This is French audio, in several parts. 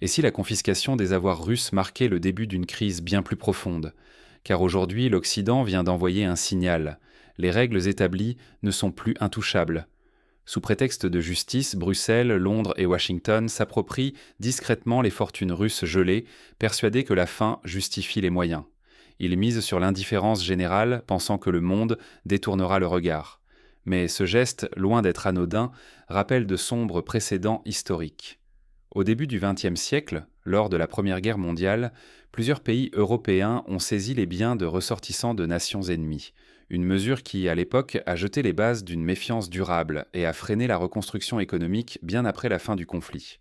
Et si la confiscation des avoirs russes marquait le début d'une crise bien plus profonde? Car aujourd'hui, l'Occident vient d'envoyer un signal. Les règles établies ne sont plus intouchables. Sous prétexte de justice, Bruxelles, Londres et Washington s'approprient discrètement les fortunes russes gelées, persuadés que la fin justifie les moyens. Ils misent sur l'indifférence générale, pensant que le monde détournera le regard. Mais ce geste, loin d'être anodin, rappelle de sombres précédents historiques. Au début du XXe siècle, lors de la Première Guerre mondiale, plusieurs pays européens ont saisi les biens de ressortissants de nations ennemies. Une mesure qui, à l'époque, a jeté les bases d'une méfiance durable et a freiné la reconstruction économique bien après la fin du conflit.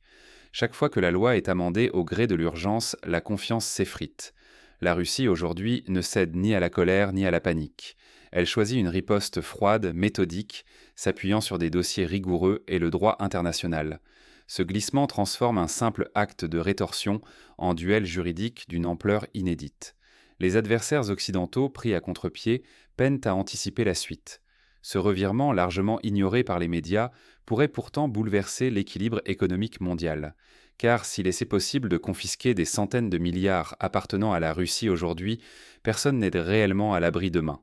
Chaque fois que la loi est amendée au gré de l'urgence, la confiance s'effrite. La Russie, aujourd'hui, ne cède ni à la colère ni à la panique. Elle choisit une riposte froide, méthodique, s'appuyant sur des dossiers rigoureux et le droit international. Ce glissement transforme un simple acte de rétorsion en duel juridique d'une ampleur inédite. Les adversaires occidentaux, pris à contre-pied, peinent à anticiper la suite. Ce revirement, largement ignoré par les médias, pourrait pourtant bouleverser l'équilibre économique mondial. Car s'il est possible de confisquer des centaines de milliards appartenant à la Russie aujourd'hui, personne n'est réellement à l'abri demain.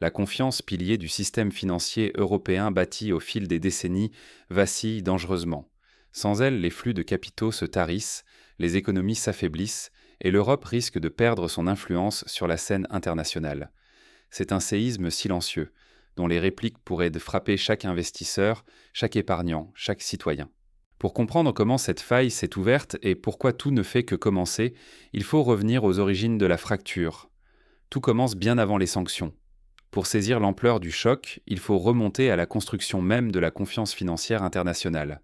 La confiance, pilier du système financier européen bâti au fil des décennies, vacille dangereusement. Sans elle, les flux de capitaux se tarissent, les économies s'affaiblissent, et l'Europe risque de perdre son influence sur la scène internationale. C'est un séisme silencieux, dont les répliques pourraient frapper chaque investisseur, chaque épargnant, chaque citoyen. Pour comprendre comment cette faille s'est ouverte et pourquoi tout ne fait que commencer, il faut revenir aux origines de la fracture. Tout commence bien avant les sanctions. Pour saisir l'ampleur du choc, il faut remonter à la construction même de la confiance financière internationale.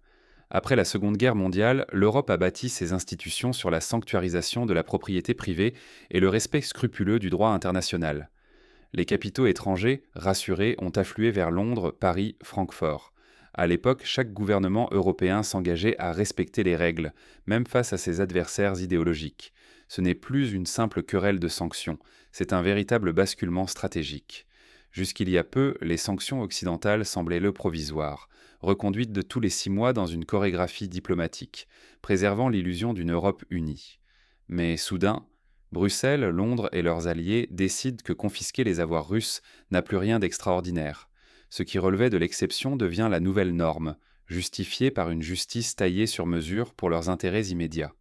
Après la Seconde Guerre mondiale, l'Europe a bâti ses institutions sur la sanctuarisation de la propriété privée et le respect scrupuleux du droit international. Les capitaux étrangers, rassurés, ont afflué vers Londres, Paris, Francfort. À l'époque, chaque gouvernement européen s'engageait à respecter les règles, même face à ses adversaires idéologiques. Ce n'est plus une simple querelle de sanctions, c'est un véritable basculement stratégique. Jusqu'il y a peu, les sanctions occidentales semblaient le provisoire, reconduites de tous les 6 mois dans une chorégraphie diplomatique, préservant l'illusion d'une Europe unie. Mais soudain, Bruxelles, Londres et leurs alliés décident que confisquer les avoirs russes n'a plus rien d'extraordinaire. Ce qui relevait de l'exception devient la nouvelle norme, justifiée par une justice taillée sur mesure pour leurs intérêts immédiats.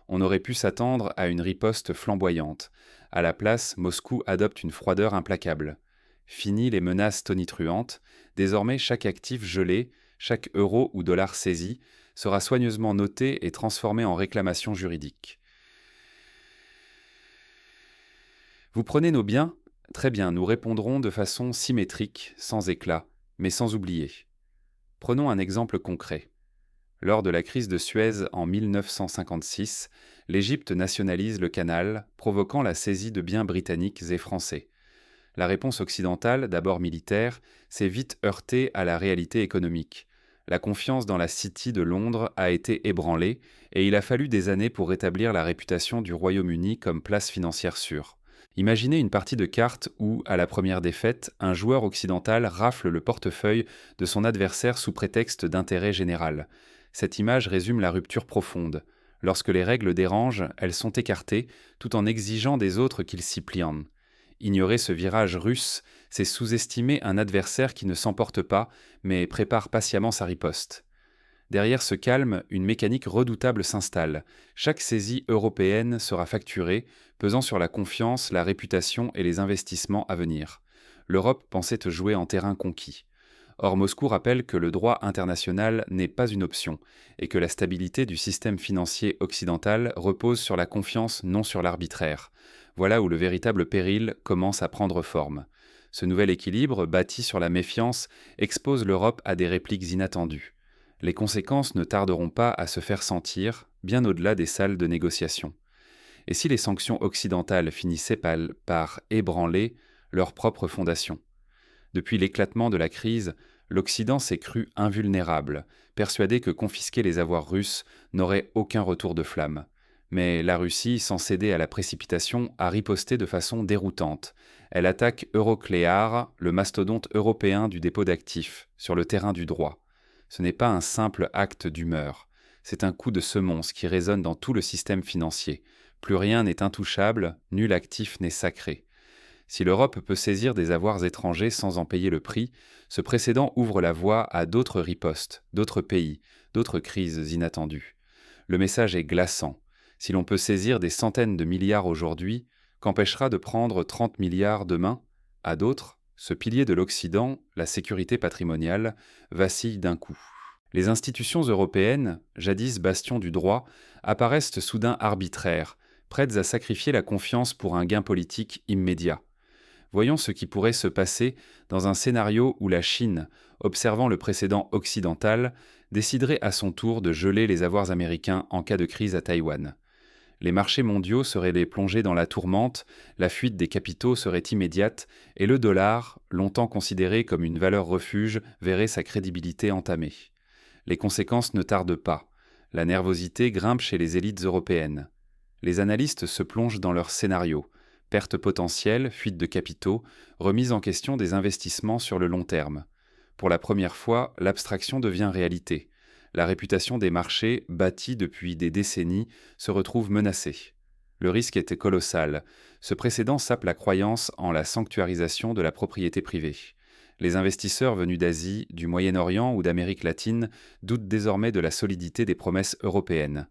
On aurait pu s'attendre à une riposte flamboyante. À la place, Moscou adopte une froideur implacable. Fini les menaces tonitruantes, désormais chaque actif gelé, chaque euro ou dollar saisi, sera soigneusement noté et transformé en réclamation juridique. Vous prenez nos biens? Très bien, nous répondrons de façon symétrique, sans éclat, mais sans oublier. Prenons un exemple concret. Lors de la crise de Suez en 1956, l'Égypte nationalise le canal, provoquant la saisie de biens britanniques et français. La réponse occidentale, d'abord militaire, s'est vite heurtée à la réalité économique. La confiance dans la City de Londres a été ébranlée et il a fallu des années pour rétablir la réputation du Royaume-Uni comme place financière sûre. Imaginez une partie de cartes où, à la première défaite, un joueur occidental rafle le portefeuille de son adversaire sous prétexte d'intérêt général. Cette image résume la rupture profonde. Lorsque les règles dérangent, elles sont écartées, tout en exigeant des autres qu'ils s'y plient. Ignorer ce virage russe, c'est sous-estimer un adversaire qui ne s'emporte pas, mais prépare patiemment sa riposte. Derrière ce calme, une mécanique redoutable s'installe. Chaque saisie européenne sera facturée, pesant sur la confiance, la réputation et les investissements à venir. L'Europe pensait jouer en terrain conquis. Or, Moscou rappelle que le droit international n'est pas une option et que la stabilité du système financier occidental repose sur la confiance, non sur l'arbitraire. Voilà où le véritable péril commence à prendre forme. Ce nouvel équilibre, bâti sur la méfiance, expose l'Europe à des répliques inattendues. Les conséquences ne tarderont pas à se faire sentir, bien au-delà des salles de négociation. Et si les sanctions occidentales finissaient par ébranler leurs propres fondations? Depuis l'éclatement de la crise, l'Occident s'est cru invulnérable, persuadé que confisquer les avoirs russes n'aurait aucun retour de flamme. Mais la Russie, sans céder à la précipitation, a riposté de façon déroutante. Elle attaque Euroclear, le mastodonte européen du dépôt d'actifs, sur le terrain du droit. Ce n'est pas un simple acte d'humeur. C'est un coup de semonce qui résonne dans tout le système financier. Plus rien n'est intouchable, nul actif n'est sacré. Si l'Europe peut saisir des avoirs étrangers sans en payer le prix, ce précédent ouvre la voie à d'autres ripostes, d'autres pays, d'autres crises inattendues. Le message est glaçant. Si l'on peut saisir des centaines de milliards aujourd'hui, qu'empêchera de prendre 30 milliards demain? À d'autres, ce pilier de l'Occident, la sécurité patrimoniale, vacille d'un coup. Les institutions européennes, jadis bastions du droit, apparaissent soudain arbitraires, prêtes à sacrifier la confiance pour un gain politique immédiat. Voyons ce qui pourrait se passer dans un scénario où la Chine, observant le précédent occidental, déciderait à son tour de geler les avoirs américains en cas de crise à Taïwan. Les marchés mondiaux seraient les plongés dans la tourmente, la fuite des capitaux serait immédiate et le dollar, longtemps considéré comme une valeur refuge, verrait sa crédibilité entamée. Les conséquences ne tardent pas. La nervosité grimpe chez les élites européennes. Les analystes se plongent dans leurs scénarios. Pertes potentielles, fuite de capitaux, remise en question des investissements sur le long terme. Pour la première fois, l'abstraction devient réalité. La réputation des marchés, bâtie depuis des décennies, se retrouve menacée. Le risque était colossal. Ce précédent sape la croyance en la sanctuarisation de la propriété privée. Les investisseurs venus d'Asie, du Moyen-Orient ou d'Amérique latine doutent désormais de la solidité des promesses européennes.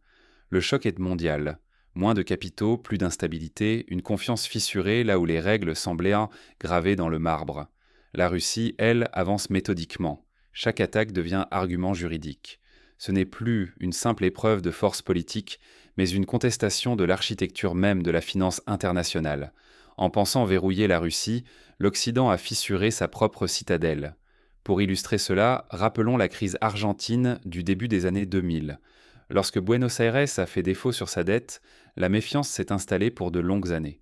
Le choc est mondial. Moins de capitaux, plus d'instabilité, une confiance fissurée là où les règles semblaient gravées dans le marbre. La Russie, elle, avance méthodiquement. Chaque attaque devient argument juridique. Ce n'est plus une simple épreuve de force politique, mais une contestation de l'architecture même de la finance internationale. En pensant verrouiller la Russie, l'Occident a fissuré sa propre citadelle. Pour illustrer cela, rappelons la crise argentine du début des années 2000. Lorsque Buenos Aires a fait défaut sur sa dette, la méfiance s'est installée pour de longues années.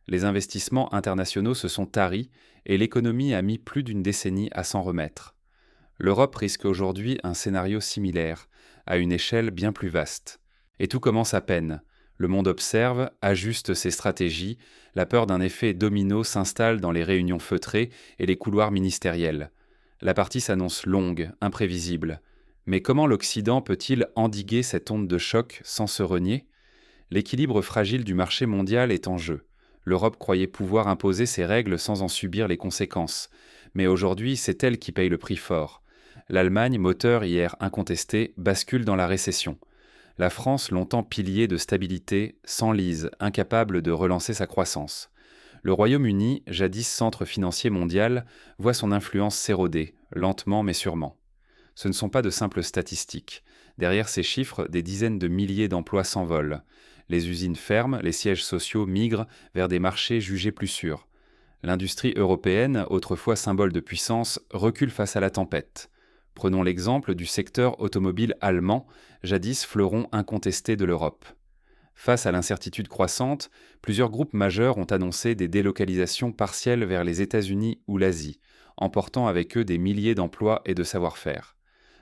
Les investissements internationaux se sont taris et l'économie a mis plus d'une décennie à s'en remettre. L'Europe risque aujourd'hui un scénario similaire, à une échelle bien plus vaste. Et tout commence à peine. Le monde observe, ajuste ses stratégies, la peur d'un effet domino s'installe dans les réunions feutrées et les couloirs ministériels. La partie s'annonce longue, imprévisible. Mais comment l'Occident peut-il endiguer cette onde de choc sans se renier? L'équilibre fragile du marché mondial est en jeu. L'Europe croyait pouvoir imposer ses règles sans en subir les conséquences. Mais aujourd'hui, c'est elle qui paye le prix fort. L'Allemagne, moteur hier incontesté, bascule dans la récession. La France, longtemps pilier de stabilité, s'enlise, incapable de relancer sa croissance. Le Royaume-Uni, jadis centre financier mondial, voit son influence s'éroder, lentement mais sûrement. Ce ne sont pas de simples statistiques. Derrière ces chiffres, des dizaines de milliers d'emplois s'envolent. Les usines ferment, les sièges sociaux migrent vers des marchés jugés plus sûrs. L'industrie européenne, autrefois symbole de puissance, recule face à la tempête. Prenons l'exemple du secteur automobile allemand, jadis fleuron incontesté de l'Europe. Face à l'incertitude croissante, plusieurs groupes majeurs ont annoncé des délocalisations partielles vers les États-Unis ou l'Asie, emportant avec eux des milliers d'emplois et de savoir-faire.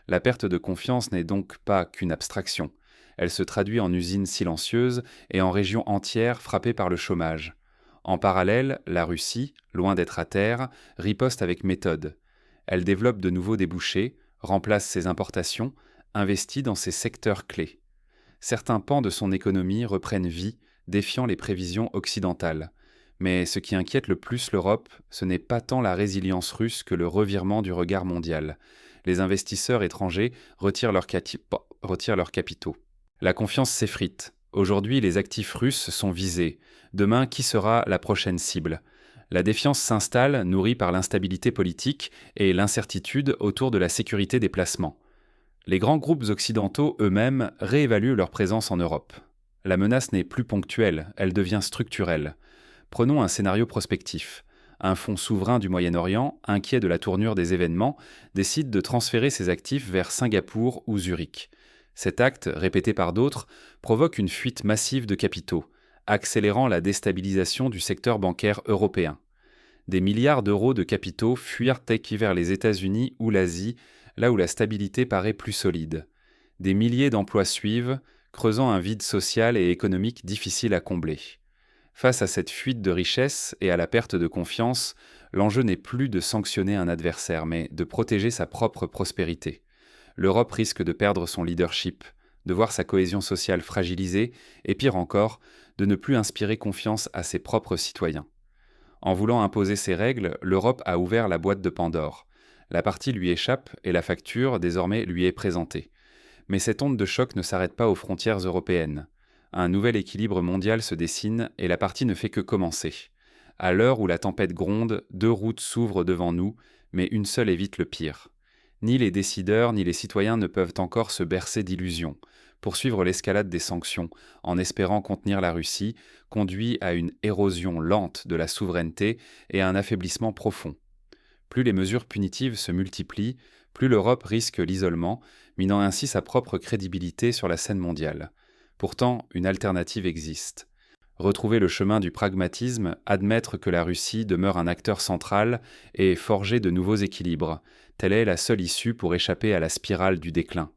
La perte de confiance n'est donc pas qu'une abstraction. Elle se traduit en usines silencieuses et en régions entières frappées par le chômage. En parallèle, la Russie, loin d'être à terre, riposte avec méthode. Elle développe de nouveaux débouchés, remplace ses importations, investit dans ses secteurs clés. Certains pans de son économie reprennent vie, défiant les prévisions occidentales. Mais ce qui inquiète le plus l'Europe, ce n'est pas tant la résilience russe que le revirement du regard mondial. Les investisseurs étrangers retirent leurs capitaux. La confiance s'effrite. Aujourd'hui, les actifs russes sont visés. Demain, qui sera la prochaine cible? La défiance s'installe, nourrie par l'instabilité politique et l'incertitude autour de la sécurité des placements. Les grands groupes occidentaux eux-mêmes réévaluent leur présence en Europe. La menace n'est plus ponctuelle, elle devient structurelle. Prenons un scénario prospectif. Un fonds souverain du Moyen-Orient, inquiet de la tournure des événements, décide de transférer ses actifs vers Singapour ou Zurich. Cet acte, répété par d'autres, provoque une fuite massive de capitaux, accélérant la déstabilisation du secteur bancaire européen. Des milliards d'euros de capitaux fuirent vers les États-Unis ou l'Asie, là où la stabilité paraît plus solide. Des milliers d'emplois suivent, creusant un vide social et économique difficile à combler. Face à cette fuite de richesses et à la perte de confiance, l'enjeu n'est plus de sanctionner un adversaire, mais de protéger sa propre prospérité. L'Europe risque de perdre son leadership, de voir sa cohésion sociale fragilisée et pire encore, de ne plus inspirer confiance à ses propres citoyens. En voulant imposer ses règles, l'Europe a ouvert la boîte de Pandore. La partie lui échappe et la facture, désormais, lui est présentée. Mais cette onde de choc ne s'arrête pas aux frontières européennes. Un nouvel équilibre mondial se dessine et la partie ne fait que commencer. À l'heure où la tempête gronde, deux routes s'ouvrent devant nous, mais une seule évite le pire. Ni les décideurs ni les citoyens ne peuvent encore se bercer d'illusions. Poursuivre l'escalade des sanctions, en espérant contenir la Russie, conduit à une érosion lente de la souveraineté et à un affaiblissement profond. Plus les mesures punitives se multiplient, plus l'Europe risque l'isolement, minant ainsi sa propre crédibilité sur la scène mondiale. Pourtant, une alternative existe. Retrouver le chemin du pragmatisme, admettre que la Russie demeure un acteur central et forger de nouveaux équilibres. Telle est la seule issue pour échapper à la spirale du déclin.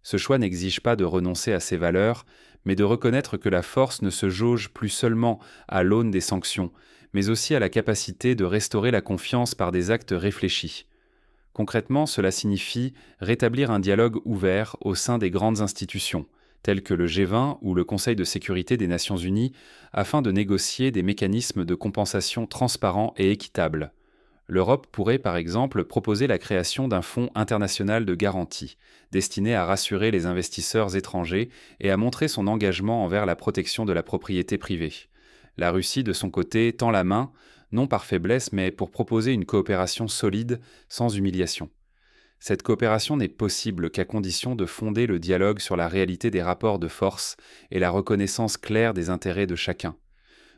Ce choix n'exige pas de renoncer à ses valeurs, mais de reconnaître que la force ne se jauge plus seulement à l'aune des sanctions, mais aussi à la capacité de restaurer la confiance par des actes réfléchis. Concrètement, cela signifie rétablir un dialogue ouvert au sein des grandes institutions, telles que le G20 ou le Conseil de sécurité des Nations Unies, afin de négocier des mécanismes de compensation transparents et équitables. L'Europe pourrait par exemple proposer la création d'un fonds international de garantie, destiné à rassurer les investisseurs étrangers et à montrer son engagement envers la protection de la propriété privée. La Russie, de son côté, tend la main, non par faiblesse, mais pour proposer une coopération solide, sans humiliation. Cette coopération n'est possible qu'à condition de fonder le dialogue sur la réalité des rapports de force et la reconnaissance claire des intérêts de chacun.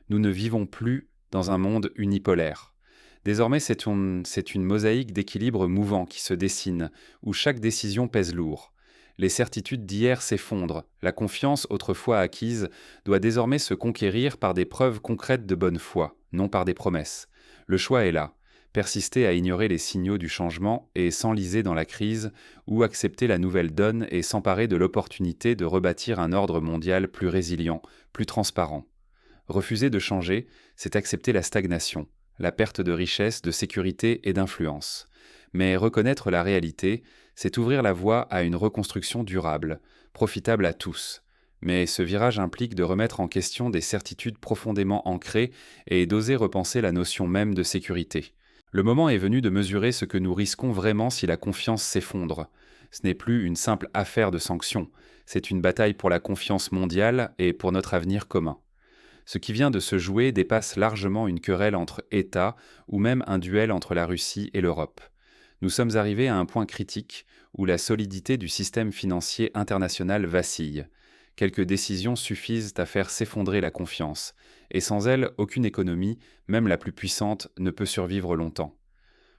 Nous ne vivons plus dans un monde unipolaire. Désormais, c'est une mosaïque d'équilibres mouvants qui se dessine, où chaque décision pèse lourd. Les certitudes d'hier s'effondrent, la confiance autrefois acquise doit désormais se conquérir par des preuves concrètes de bonne foi, non par des promesses. Le choix est là, persister à ignorer les signaux du changement et s'enliser dans la crise, ou accepter la nouvelle donne et s'emparer de l'opportunité de rebâtir un ordre mondial plus résilient, plus transparent. Refuser de changer, c'est accepter la stagnation, la perte de richesse, de sécurité et d'influence. Mais reconnaître la réalité, c'est ouvrir la voie à une reconstruction durable, profitable à tous. Mais ce virage implique de remettre en question des certitudes profondément ancrées et d'oser repenser la notion même de sécurité. Le moment est venu de mesurer ce que nous risquons vraiment si la confiance s'effondre. Ce n'est plus une simple affaire de sanctions, c'est une bataille pour la confiance mondiale et pour notre avenir commun. Ce qui vient de se jouer dépasse largement une querelle entre États ou même un duel entre la Russie et l'Europe. Nous sommes arrivés à un point critique où la solidité du système financier international vacille. Quelques décisions suffisent à faire s'effondrer la confiance, et sans elles, aucune économie, même la plus puissante, ne peut survivre longtemps.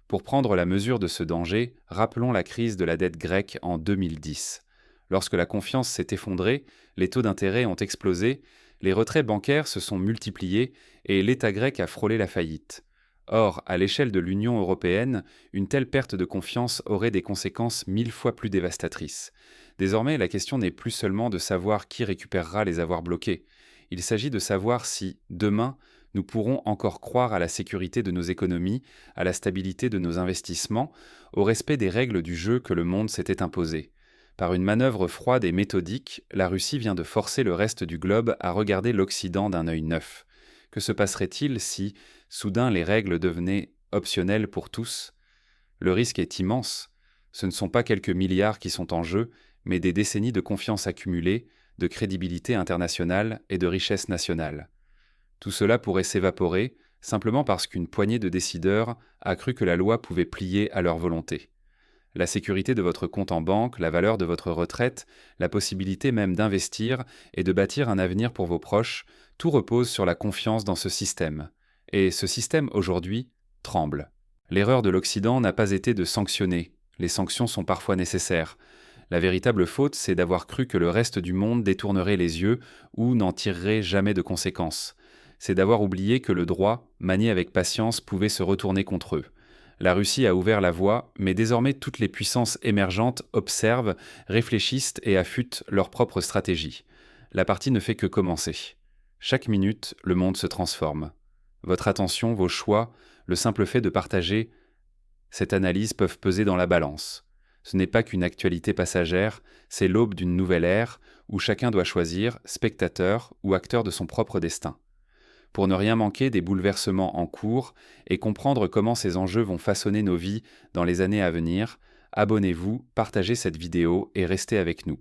Pour prendre la mesure de ce danger, rappelons la crise de la dette grecque en 2010. Lorsque la confiance s'est effondrée, les taux d'intérêt ont explosé, les retraits bancaires se sont multipliés et l'État grec a frôlé la faillite. Or, à l'échelle de l'Union européenne, une telle perte de confiance aurait des conséquences 1000 fois plus dévastatrices. Désormais, la question n'est plus seulement de savoir qui récupérera les avoirs bloqués. Il s'agit de savoir si, demain, nous pourrons encore croire à la sécurité de nos économies, à la stabilité de nos investissements, au respect des règles du jeu que le monde s'était imposées. Par une manœuvre froide et méthodique, la Russie vient de forcer le reste du globe à regarder l'Occident d'un œil neuf. Que se passerait-il si, soudain, les règles devenaient optionnelles pour tous ? Le risque est immense. Ce ne sont pas quelques milliards qui sont en jeu, mais des décennies de confiance accumulée, de crédibilité internationale et de richesse nationale. Tout cela pourrait s'évaporer, simplement parce qu'une poignée de décideurs a cru que la loi pouvait plier à leur volonté. La sécurité de votre compte en banque, la valeur de votre retraite, la possibilité même d'investir et de bâtir un avenir pour vos proches, tout repose sur la confiance dans ce système. Et ce système, aujourd'hui, tremble. L'erreur de l'Occident n'a pas été de sanctionner. Les sanctions sont parfois nécessaires. La véritable faute, c'est d'avoir cru que le reste du monde détournerait les yeux ou n'en tirerait jamais de conséquences. C'est d'avoir oublié que le droit, manié avec patience, pouvait se retourner contre eux. La Russie a ouvert la voie, mais désormais toutes les puissances émergentes observent, réfléchissent et affûtent leur propre stratégie. La partie ne fait que commencer. Chaque minute, le monde se transforme. Votre attention, vos choix, le simple fait de partager cette analyse peuvent peser dans la balance. Ce n'est pas qu'une actualité passagère, c'est l'aube d'une nouvelle ère où chacun doit choisir spectateur ou acteur de son propre destin. Pour ne rien manquer des bouleversements en cours et comprendre comment ces enjeux vont façonner nos vies dans les années à venir, abonnez-vous, partagez cette vidéo et restez avec nous.